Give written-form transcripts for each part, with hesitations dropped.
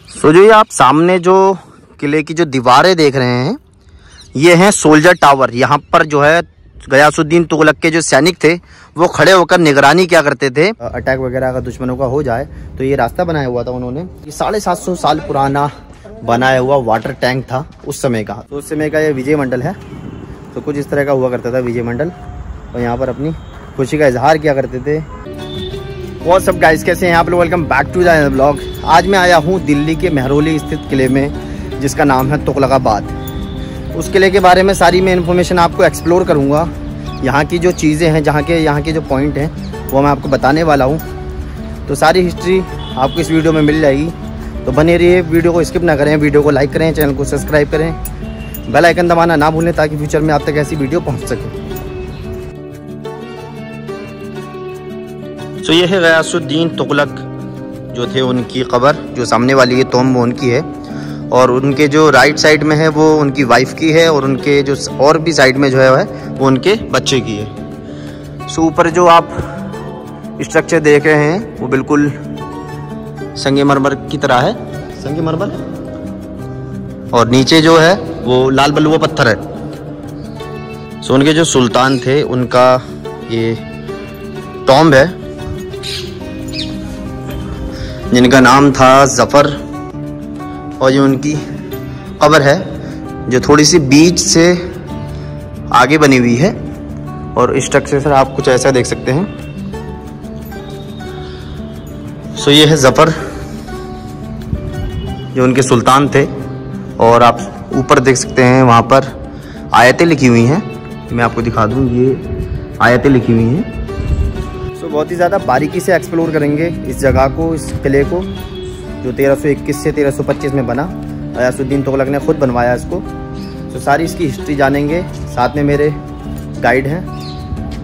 तो जो ये आप सामने जो किले की जो दीवारें देख रहे हैं, ये हैं सोल्जर टावर। यहाँ पर जो है गयासुद्दीन तुगलक के जो सैनिक थे वो खड़े होकर निगरानी क्या करते थे, अटैक वगैरह अगर दुश्मनों का हो जाए तो ये रास्ता बनाया हुआ था उन्होंने। ये 750 साल पुराना बनाया हुआ वाटर टैंक था उस समय का। तो उस समय का ये विजय मंडल है। तो कुछ इस तरह का हुआ करता था विजय मंडल, और यहाँ पर अपनी खुशी का इजहार किया करते थे। और सब गाइस कैसे हैं आप लोग, welcome back to the blog. आज मैं आया हूँ दिल्ली के मेहरौली स्थित किले में, जिसका नाम है तुगलकाबाद। उस किले के बारे में सारी मैं इन्फॉर्मेशन आपको एक्सप्लोर करूँगा। यहाँ की जो चीज़ें हैं, यहाँ के जो पॉइंट हैं वो मैं आपको बताने वाला हूँ। तो सारी हिस्ट्री आपको इस वीडियो में मिल जाएगी। तो बने रहिए, वीडियो को स्किप ना करें, वीडियो को लाइक करें, चैनल को सब्सक्राइब करें, बेल आइकन दबाना ना भूलें ताकि फ्यूचर में आप तक ऐसी वीडियो पहुँच सके। तो ये है गयासुद्दीन तुगलक जो थे, उनकी कब्र जो सामने वाली है तोम वो उनकी है, और उनके जो राइट साइड में है वो उनकी वाइफ की है, और उनके जो और भी साइड में जो है वो उनके बच्चे की है। सो ऊपर जो आप स्ट्रक्चर देख रहे हैं वो बिल्कुल संगमरमर की तरह है, संगमरमर, और नीचे जो है वो लाल बलुआ पत्थर है। सो उनके जो सुल्तान थे उनका ये टॉम्ब है, जिनका नाम था जफर, और ये उनकी कब्र है जो थोड़ी सी बीच से आगे बनी हुई है। और स्ट्रक्चर से आप कुछ ऐसा देख सकते हैं। सो ये है जफर जो उनके सुल्तान थे, और आप ऊपर देख सकते हैं वहाँ पर आयतें लिखी हुई हैं। मैं आपको दिखा दूँ, ये आयतें लिखी हुई हैं। सो बहुत ही ज़्यादा बारीकी से एक्सप्लोर करेंगे इस जगह को, इस किले को, जो 1321 से 1325 में बना। गयासुद्दीन तुगलक ने खुद बनवाया इसको। तो सारी इसकी हिस्ट्री जानेंगे। साथ में मेरे गाइड हैं,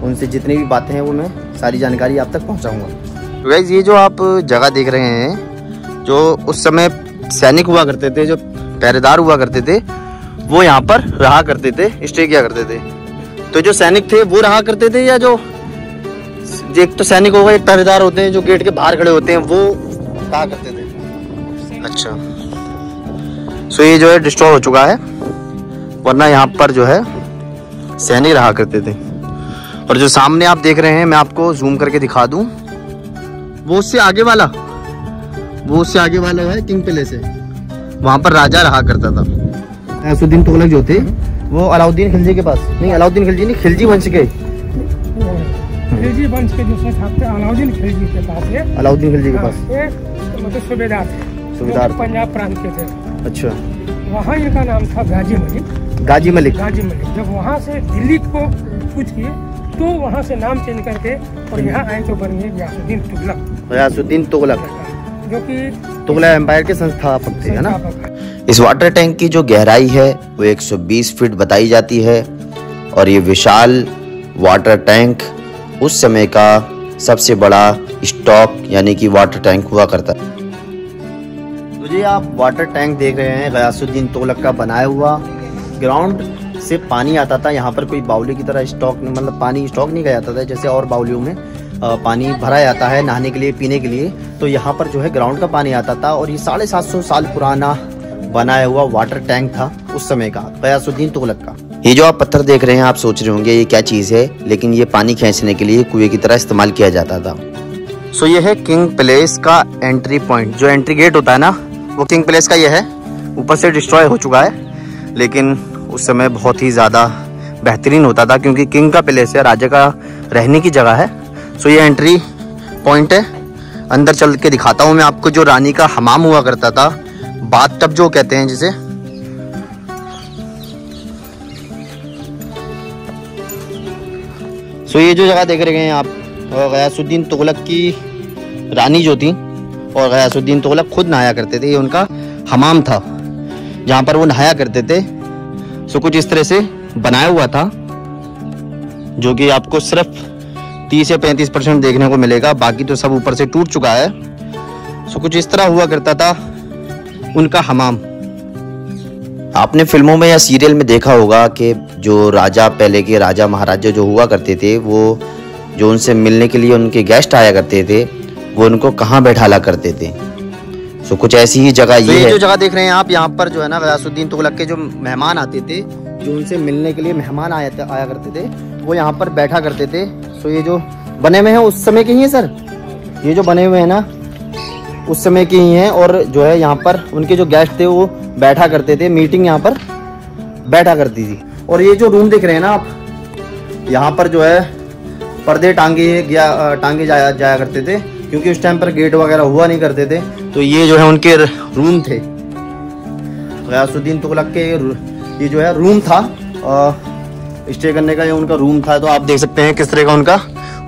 उनसे जितनी भी बातें हैं वो मैं सारी जानकारी आप तक पहुंचाऊंगा। तो गाइस, ये जो आप जगह देख रहे हैं, जो उस समय सैनिक हुआ करते थे, जो पहरेदार हुआ करते थे, वो यहाँ पर रहा करते थे, स्टे किया करते थे। तो जो सैनिक थे वो रहा करते थे, या जो एक तो सैनिक होगा, एक पहरेदार होते हैं जो गेट के बाहर खड़े होते हैं, वो रहा करते थे। अच्छा, सो ये जो है डिस्ट्रॉय हो चुका है, वरना यहाँ पर जो है सैनिक रहा करते थे। और जो सामने आप देख रहे हैं, मैं आपको जूम करके दिखा दूं, वो उससे आगे वाला है किंग पैलेस है, वहाँ पर राजा रहा करता था। गयासुद्दीन तुगलक जो थे वो अलाउद्दीन खिलजी के पास, नहीं अलाउद्दीन खिलजी नहीं, खिलजी वंश के, खिलजी वंश के जो थे अलाउद्दीन खिलजी के पास है। अलाउद्दीन खिलजी के पास मतलब सूबेदार थे, पंजाब प्रांत के थे। अच्छा, वहाँ इनका नाम था गाजी मलिक। गाजी मलिक। जब वहाँ से दिल्ली को कुछ किए तो वहाँ से नाम चेंज करके और यहाँ आए तो बन गए गयासुद्दीन तुगलक, जो कि तुगलक एम्पायर के संस्थापक थे, है ना। इस वाटर टैंक की जो गहराई है वो 120 फीट बताई जाती है, और ये विशाल वाटर टैंक उस समय का सबसे बड़ा स्टॉक यानी कि वाटर टैंक हुआ करता है। तो जी आप वाटर टैंक देख रहे हैं, गयासुद्दीन तुगलक का बनाया हुआ। ग्राउंड से पानी आता था यहाँ पर, कोई बाउली की तरह स्टॉक, मतलब पानी स्टॉक नहीं किया जाता था जैसे और बाउलियों में पानी भरा जाता है नहाने के लिए, पीने के लिए। तो यहाँ पर जो है ग्राउंड का पानी आता था, और ये 750 साल पुराना बनाया हुआ वाटर टैंक था उस समय का, गयासुद्दीन तुगलक का। ये जो आप पत्थर देख रहे हैं, आप सोच रहे होंगे ये क्या चीज है, लेकिन ये पानी खींचने के लिए कुएं की तरह इस्तेमाल किया जाता था। सो ये है किंग पैलेस का एंट्री पॉइंट, जो एंट्री गेट होता है ना, वो किंग पैलेस का ये है। ऊपर से डिस्ट्रॉय हो चुका है, लेकिन उस समय बहुत ही ज़्यादा बेहतरीन होता था, क्योंकि किंग का पैलेस है, राजा का रहने की जगह है। सो ये एंट्री पॉइंट है। अंदर चल के दिखाता हूँ मैं आपको, जो रानी का हमाम हुआ करता था, बाथ टब जो कहते हैं जिसे। सो ये जो जगह देख रहे हैं आप, गयासुद्दीन तुगलक की रानी जो थी, और गयासुद्दीन तुगलक खुद नहाया करते थे, ये उनका हमाम था जहाँ पर वो नहाया करते थे। सो कुछ इस तरह से बनाया हुआ था, जो कि आपको सिर्फ 30 या 35% देखने को मिलेगा, बाकी तो सब ऊपर से टूट चुका है। सो कुछ इस तरह हुआ करता था उनका हमाम। आपने फिल्मों में या सीरियल में देखा होगा कि जो राजा, पहले के राजा महाराजा जो हुआ करते थे, वो जो उनसे मिलने के लिए उनके गेस्ट आया करते थे, वो उनको कहाँ बैठाला करते थे, सो कुछ ऐसी ही जगह ये है। जो जगह देख रहे हैं आप, यहाँ पर जो है ना गयासुद्दीन तुगलक के जो मेहमान आते थे, जो उनसे मिलने के लिए मेहमान आया करते थे, वो यहाँ पर बैठा करते थे। सो ये जो बने हुए हैं उस समय के ही हैं सर, ये जो बने हुए हैं ना उस समय के ही हैं। और जो है यहाँ पर उनके जो गेस्ट थे वो बैठा करते थे, मीटिंग यहाँ पर बैठा करती थी। और ये जो रूम देख रहे हैं ना आप, यहाँ पर जो है पर्दे टांगे जाया करते थे, क्योंकि उस टाइम पर गेट वगैरह हुआ नहीं करते थे। तो ये जो है उनके रूम थे, गयासुद्दीन तुगलक के ये जो है रूम था, स्टे करने का ये उनका रूम था। तो आप देख सकते हैं किस तरह का उनका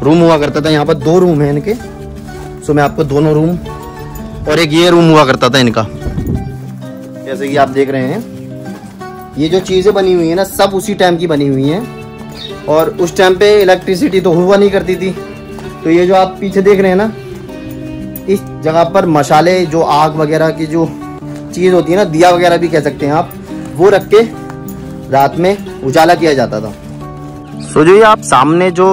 रूम हुआ करता था। यहाँ पर 2 रूम है इनके। सो मैं आपको दोनों रूम और एक ये रूम हुआ करता था इनका, जैसे कि आप देख रहे हैं। ये जो चीज़ें बनी हुई है ना सब उसी टाइम की बनी हुई हैं, और उस टाइम पे इलेक्ट्रिसिटी तो हुआ नहीं करती थी। तो ये जो आप पीछे देख रहे हैं ना, इस जगह पर मशाले, जो आग वगैरह की जो चीज़ होती है ना, दिया वगैरह भी कह सकते हैं आप, वो रख के रात में उजाला किया जाता था। सो जो ये आप सामने जो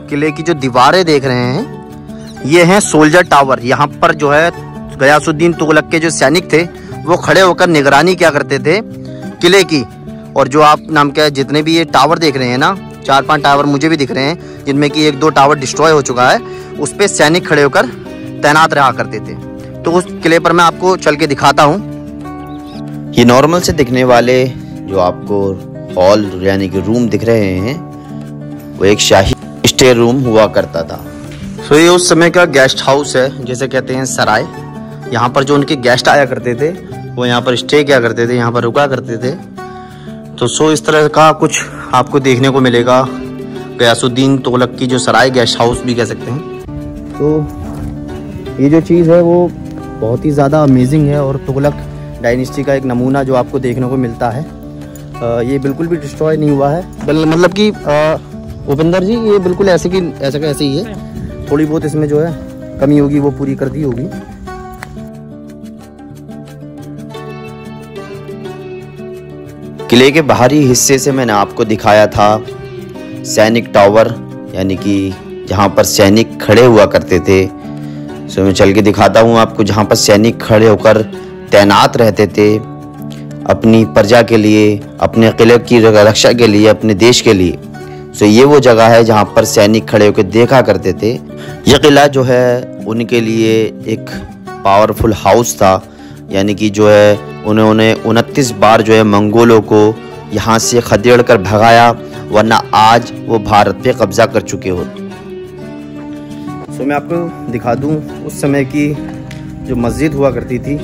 किले की जो दीवारें देख रहे हैं, ये हैं सोल्जर टावर। यहाँ पर जो है गयासुद्दीन तुगलक के जो सैनिक थे वो खड़े होकर निगरानी क्या करते थे किले की। और जो आप नाम क्या है, जितने भी ये टावर देख रहे हैं ना, 4-5 टावर मुझे भी दिख रहे हैं, जिनमें कि 1-2 टावर डिस्ट्रॉय हो चुका है, उस पे सैनिक खड़े होकर तैनात रहा करते थे। तो उस किले पर मैं आपको चल के दिखाता हूँ। ये नॉर्मल से दिखने वाले जो आपको हॉल यानी कि रूम दिख रहे हैं, वो एक शाही स्टे रूम हुआ करता था। सो ये उस समय का गेस्ट हाउस है, जिसे कहते हैं सराय। यहाँ पर जो उनके गेस्ट आया करते थे वो यहाँ पर स्टे किया करते थे, यहाँ पर रुका करते थे। तो सो इस तरह का कुछ आपको देखने को मिलेगा गयासुद्दीन तुगलक की जो सराय, गेस्ट हाउस भी कह सकते हैं। तो ये जो चीज़ है वो बहुत ही ज़्यादा अमेजिंग है, और तुगलक डायनेस्टी का एक नमूना जो आपको देखने को मिलता है। ये बिल्कुल भी डिस्ट्रॉय नहीं हुआ है, मतलब कि उपेंद्र जी ये बिल्कुल ऐसे की ऐसा का ऐसे ही है। थोड़ी बहुत इसमें जो है कमी होगी वो पूरी कर दी होगी। किले के बाहरी हिस्से से मैंने आपको दिखाया था सैनिक टावर, यानी कि जहाँ पर सैनिक खड़े हुआ करते थे। सो मैं चल के दिखाता हूँ आपको, जहाँ पर सैनिक खड़े होकर तैनात रहते थे अपनी प्रजा के लिए, अपने किले की रक्षा के लिए, अपने देश के लिए। सो ये वो जगह है जहाँ पर सैनिक खड़े होकर देखा करते थे। यह किला जो है उनके लिए एक पावरफुल हाउस था, यानी कि जो है उन्होंने 29 बार जो है मंगोलों को यहाँ से खदेड़ कर भगाया, वरना आज वो भारत पे कब्जा कर चुके होते। सो मैं आपको दिखा दूँ उस समय की जो मस्जिद हुआ करती थी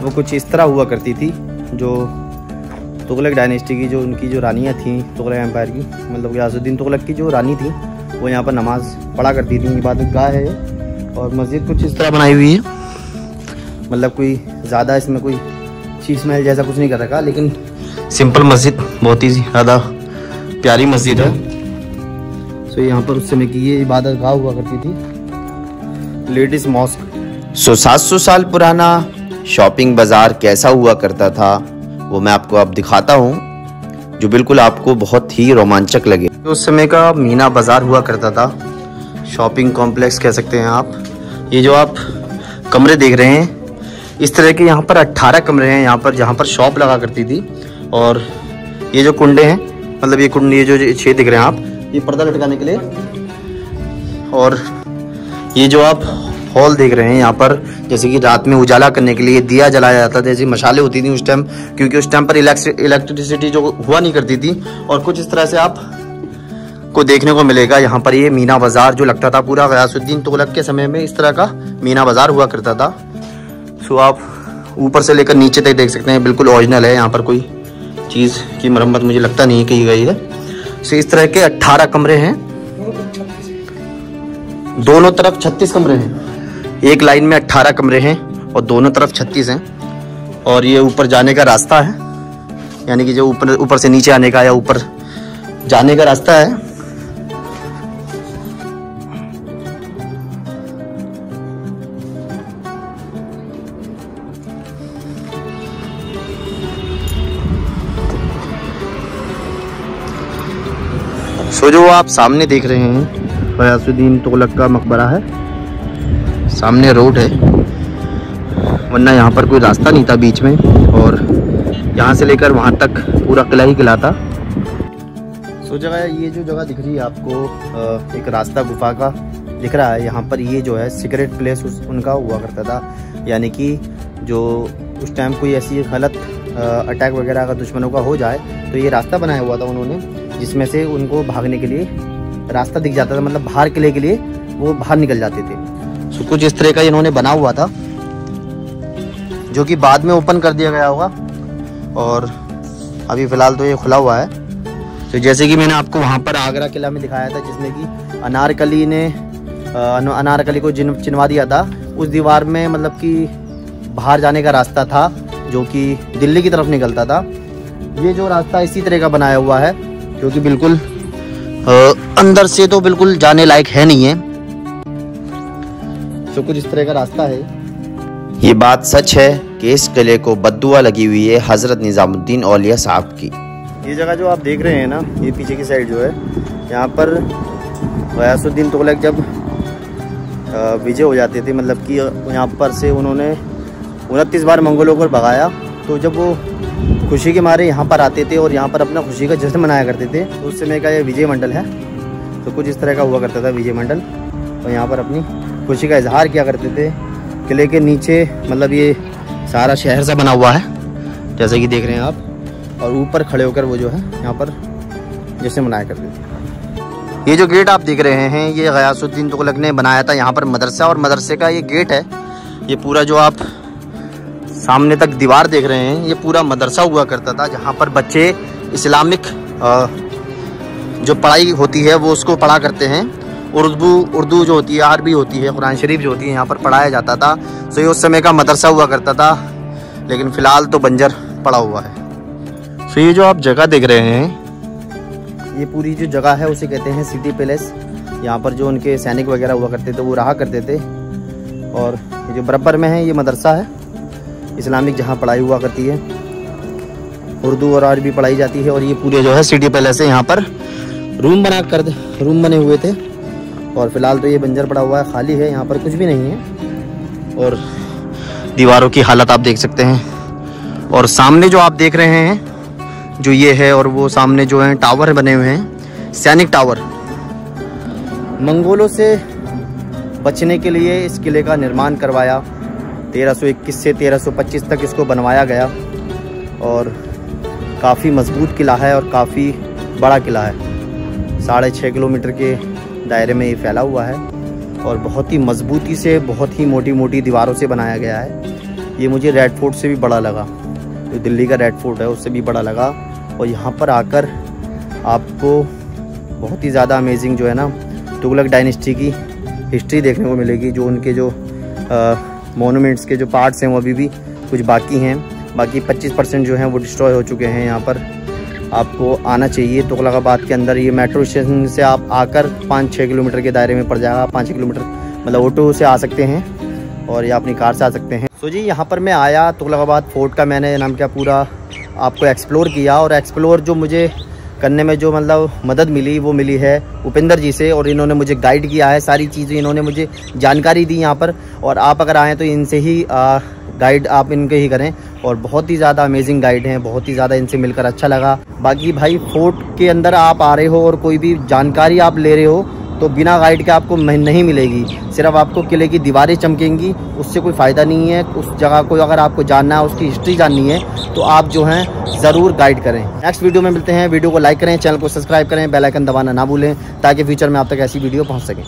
वो कुछ इस तरह हुआ करती थी। जो तुगलक डायनेस्टी की जो उनकी जो रानियाँ थीं, तुगलक एम्पायर की, मतलब गयासुद्दीन तुगलक की जो रानी थी, वो यहाँ पर नमाज पढ़ा करती थी। इबादत गाह है और मस्जिद कुछ इस तरह बनाई हुई है, मतलब कोई ज़्यादा इसमें कोई शीश महल जैसा कुछ नहीं कर रखा, लेकिन सिंपल मस्जिद, बहुत ही ज़्यादा प्यारी मस्जिद है। सो यहाँ पर उस समय की ये इबादत गाह हुआ करती थी, लेडीज मॉस्क। 700 साल पुराना शॉपिंग बाज़ार कैसा हुआ करता था वो मैं आपको अब दिखाता हूँ, जो बिल्कुल आपको बहुत ही रोमांचक लगे। उस समय का मीना बाज़ार हुआ करता था, शॉपिंग कॉम्प्लेक्स कह सकते हैं आप। ये जो आप कमरे देख रहे हैं, इस तरह के यहाँ पर 18 कमरे हैं यहाँ पर, जहाँ पर शॉप लगा करती थी। और ये जो कुंडे हैं, मतलब ये कुंडे, ये जो 6 दिख रहे हैं आप, ये पर्दा लटकाने के लिए। और ये जो आप हॉल देख रहे हैं यहाँ पर, जैसे कि रात में उजाला करने के लिए दिया जलाया जाता था, जैसे मशाले होती थी उस टाइम, क्योंकि उस टाइम पर इलेक्ट्रिसिटी जो हुआ नहीं करती थी। और कुछ इस तरह से आप को देखने को मिलेगा यहाँ पर। ये मीना बाज़ार जो लगता था पूरा गयासुद्दीन तुगलक के समय में, इस तरह का मीना बाज़ार हुआ करता था। सो आप ऊपर से लेकर नीचे तक देख सकते हैं, बिल्कुल ओरिजिनल है। यहाँ पर कोई चीज़ की मरम्मत मुझे लगता नहीं की गई है। सो इस तरह के 18 कमरे हैं, दोनों तरफ 36 कमरे हैं। एक लाइन में 18 कमरे हैं और दोनों तरफ 36 हैं। और ये ऊपर जाने का रास्ता है, यानी कि जो ऊपर से नीचे आने का या ऊपर जाने का रास्ता है। सो जो आप सामने देख रहे हैं गयासुद्दीन तुगलक का मकबरा है, सामने रोड है। वरना यहाँ पर कोई रास्ता नहीं था बीच में, और यहाँ से लेकर वहाँ तक पूरा किला ही किला था। सो जगह ये जो जगह दिख रही है आपको, एक रास्ता गुफा का दिख रहा है, यहाँ पर ये जो है सीक्रेट प्लेस उनका हुआ करता था। यानी कि जो उस टाइम कोई ऐसी गलत अटैक वगैरह अगर दुश्मनों का हो जाए तो ये रास्ता बनाया हुआ था उन्होंने, जिसमें से उनको भागने के लिए रास्ता दिख जाता था, मतलब बाहर किले के लिए वो बाहर निकल जाते थे। सो कुछ इस तरह का इन्होंने बना हुआ था, जो कि बाद में ओपन कर दिया गया होगा, और अभी फ़िलहाल तो ये खुला हुआ है। तो जैसे कि मैंने आपको वहाँ पर आगरा किला में दिखाया था, जिसमें कि अनारकली को चिनवा दिया था, उस दीवार में मतलब कि बाहर जाने का रास्ता था जो कि दिल्ली की तरफ निकलता था। ये जो रास्ता इसी तरह का बनाया हुआ है, जो कि बिल्कुल अंदर से तो बिल्कुल जाने लायक है नहीं है। तो कुछ इस तरह का रास्ता है। ये बात सच है कि इस किले को बद्दुआ लगी हुई है हज़रत निज़ामुद्दीन औलिया साहब की। ये जगह जो आप देख रहे हैं ना, ये पीछे की साइड जो है, यहाँ पर गयासुद्दीन तुगलक जब विजय हो जाते थे, मतलब कि यहाँ पर से उन्होंने 29 बार मंगोलों को भगाया, तो जब वो खुशी के मारे यहाँ पर आते थे और यहाँ पर अपना खुशी का जश्न मनाया करते थे, तो उस समय का ये विजय मंडल है। तो कुछ इस तरह का हुआ करता था विजय मंडल, और यहाँ पर अपनी खुशी का इजहार किया करते थे। किले के नीचे मतलब ये सारा शहर सा बना हुआ है, जैसे कि देख रहे हैं आप, और ऊपर खड़े होकर वो जो है यहाँ पर जश्न मनाया करते थे। ये जो गेट आप देख रहे हैं, ये गयासुद्दीन तुगलक ने बनाया था यहाँ पर मदरसा, और मदरसे का ये गेट है। ये पूरा जो आप सामने तक दीवार देख रहे हैं, ये पूरा मदरसा हुआ करता था, जहाँ पर बच्चे इस्लामिक जो पढ़ाई होती है वो उसको पढ़ा करते हैं। उर्दू जो होती है, अरबी होती है, कुरान शरीफ जो होती है, यहाँ पर पढ़ाया जाता था। तो ये उस समय का मदरसा हुआ करता था, लेकिन फ़िलहाल तो बंजर पड़ा हुआ है। तो ये जो आप जगह देख रहे हैं, ये पूरी जो जगह है उसे कहते हैं सिटी पैलेस। यहाँ पर जो उनके सैनिक वगैरह हुआ करते थे वो रहा करते थे, और ये जो बराबर में है ये मदरसा है इस्लामिक, जहाँ पढ़ाई हुआ करती है, उर्दू और अरबी पढ़ाई जाती है। और ये पूरे जो है सिटी पैलेस है, यहाँ पर रूम बने हुए थे, और फिलहाल तो ये बंजर पड़ा हुआ है, खाली है, यहाँ पर कुछ भी नहीं है। और दीवारों की हालत आप देख सकते हैं। और सामने जो आप देख रहे हैं जो ये है, और वो सामने जो है टावर बने हुए हैं, सैनिक टावर। मंगोलों से बचने के लिए इस किले का निर्माण करवाया। 1321 से 1325 तक इसको बनवाया गया, और काफ़ी मजबूत किला है और काफ़ी बड़ा किला है। 6.5 किलोमीटर के दायरे में ये फैला हुआ है, और बहुत ही मजबूती से, बहुत ही मोटी मोटी दीवारों से बनाया गया है। ये मुझे रेड फोर्ट से भी बड़ा लगा, जो दिल्ली का रेड फोर्ट है उससे भी बड़ा लगा। और यहाँ पर आकर आपको बहुत ही ज़्यादा अमेजिंग जो है ना तुगलक डायनेस्टी की हिस्ट्री देखने को मिलेगी। जो उनके जो मोनूमेंट्स के जो पार्ट्स हैं वो अभी भी कुछ बाकी हैं, बाकी 25% जो हैं वो डिस्ट्रॉय हो चुके हैं। यहाँ पर आपको आना चाहिए तुगलकाबाद के अंदर। ये मेट्रो स्टेशन से आप आकर 5-6 किलोमीटर के दायरे में पड़ जाएगा। 5 किलोमीटर मतलब ऑटो से आ सकते हैं, और या अपनी कार से आ सकते हैं। तो जी यहाँ पर मैं आया, तुगलकाबाद फोर्ट का मैंने नाम क्या पूरा आपको एक्सप्लोर किया, और एक्सप्लोर जो मुझे करने में जो मतलब मदद मिली वो मिली है उपेंद्र जी से, और इन्होंने मुझे गाइड किया है, सारी चीज़ें इन्होंने मुझे जानकारी दी यहाँ पर। और आप अगर आएँ तो इनसे ही गाइड आप इनके ही करें, और बहुत ही ज़्यादा अमेजिंग गाइड हैं, बहुत ही ज़्यादा इनसे मिलकर अच्छा लगा। बाकी भाई फोर्ट के अंदर आप आ रहे हो और कोई भी जानकारी आप ले रहे हो तो बिना गाइड के आपको नहीं मिलेगी। सिर्फ आपको किले की दीवारें चमकेंगी, उससे कोई फ़ायदा नहीं है। उस जगह को अगर आपको जानना है, उसकी हिस्ट्री जाननी है, तो आप जो हैं ज़रूर गाइड करें। नेक्स्ट वीडियो में मिलते हैं। वीडियो को लाइक करें, चैनल को सब्सक्राइब करें, बेल आइकन दबाना ना भूलें, ताकि फ्यूचर में आप तक ऐसी वीडियो पहुंच सके।